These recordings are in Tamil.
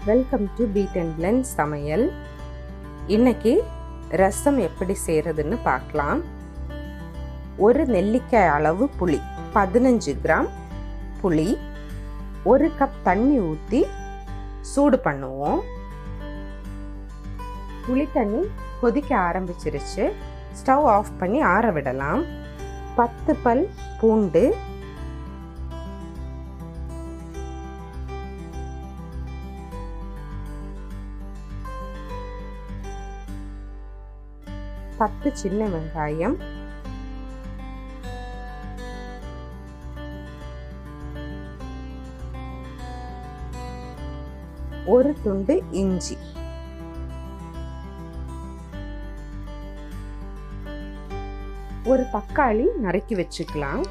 Welcome to beat and blend சமையல். இன்னைக்கு ரசம் எப்படி செய்கிறதுன்னு பார்க்கலாம். ஒரு நெல்லிக்காய் அளவு புளி, 15 கிராம் புளி, 1 கப் தண்ணி ஊற்றி சூடு பண்ணுவோம். புளி தண்ணி கொதிக்க ஆரம்பிச்சிருச்சு. ஸ்டவ் ஆஃப் பண்ணி ஆற விடலாம். 10 பல் பூண்டு, 10 சின்ன வெங்காயம், 1 துண்டு இஞ்சி, ஒரு தக்காளி நறுக்கி வச்சுக்கலாம்.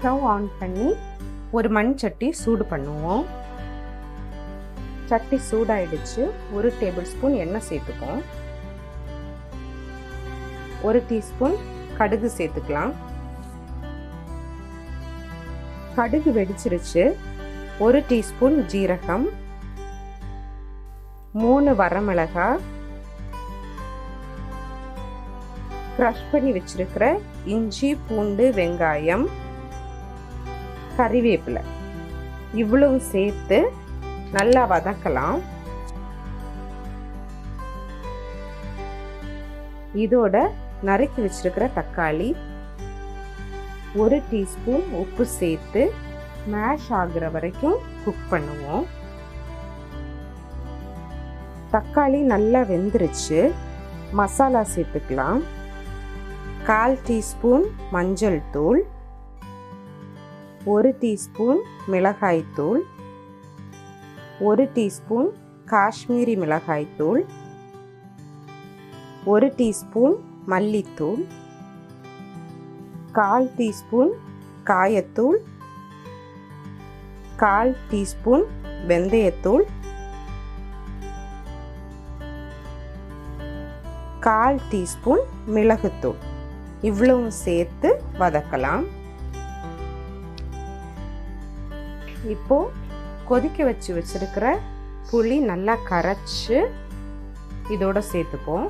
ஸ்டவ் ஆன் பண்ணி ஒரு மண் சட்டி சூடு பண்ணுவோம். சட்டி சூடாயிடுச்சு. 1 டேபிள் ஸ்பூன் எண்ணெய் சேர்த்துப்போம். 1 டீஸ்பூன் கடுகு சேர்த்துக்கலாம். கடுகு வெடிச்சிருச்சு. 1 டீஸ்பூன் ஜீரகம், 3 வரமிளகாய், க்ரஷ் பண்ணி வச்சிருக்கிற இஞ்சி, பூண்டு, வெங்காயம், கறிவேப்பிலை இவ்வளவு சேர்த்து நல்லா வதக்கலாம். இதோட நறுக்கி வச்சிருக்கிற தக்காளி, 1 டீஸ்பூன் உப்பு சேர்த்து மேஷ் ஆகுற வரைக்கும் குக் பண்ணுவோம். தக்காளி நல்லா வெந்துருச்சு. மசாலா சேர்த்துக்கலாம். 1/4 டீஸ்பூன் மஞ்சள் தூள், 1 டீஸ்பூன் மிளகாய் தூள், 1 டீஸ்பூன் காஷ்மீரி மிளகாய் தூள், 1 டீஸ்பூன் மல்லித்தூள், 1/4 டீஸ்பூன் காயத்தூள், 1/4 டீஸ்பூன் வெந்தயத்தூள், 1/4 டீஸ்பூன் மிளகுத்தூள் இவ்வளவும் சேர்த்து வதக்கலாம். இப்போ கொதிக்க வச்சிருக்கிற புளி நல்லா கரைச்சு இதோட சேர்த்துப்போம்.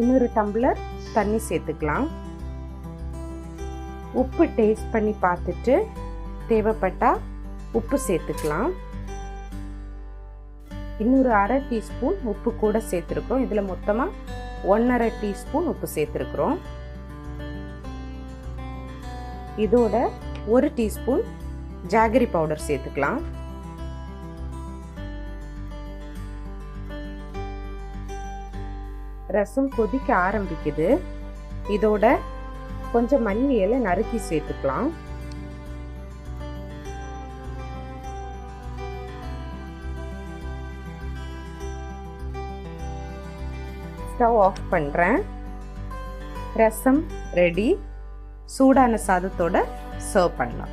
இன்னொரு டம்ளர் தண்ணி சேர்த்துக்கலாம். உப்பு டேஸ்ட் பண்ணி பார்த்துட்டு தேவைப்பட்டா உப்பு சேர்த்துக்கலாம். இன்னொரு 1/2 டீஸ்பூன் உப்பு கூட சேர்த்துருக்கோம். இதில் மொத்தமாக 1/2 டீஸ்பூன் உப்பு சேர்த்துருக்குறோம். இதோட 1 டீஸ்பூன் ஜாகரி பவுடர் சேர்த்துக்கலாம். ரசம் கொதிக்க ஆரம்பிக்குது. இதோட கொஞ்சம் மல்லி இலை நறுக்கி சேர்த்துக்கலாம். ஸ்டவ் ஆஃப் பண்றேன். ரசம் ரெடி. சூடான சாதத்தோட சர்வ் பண்ணலாம்.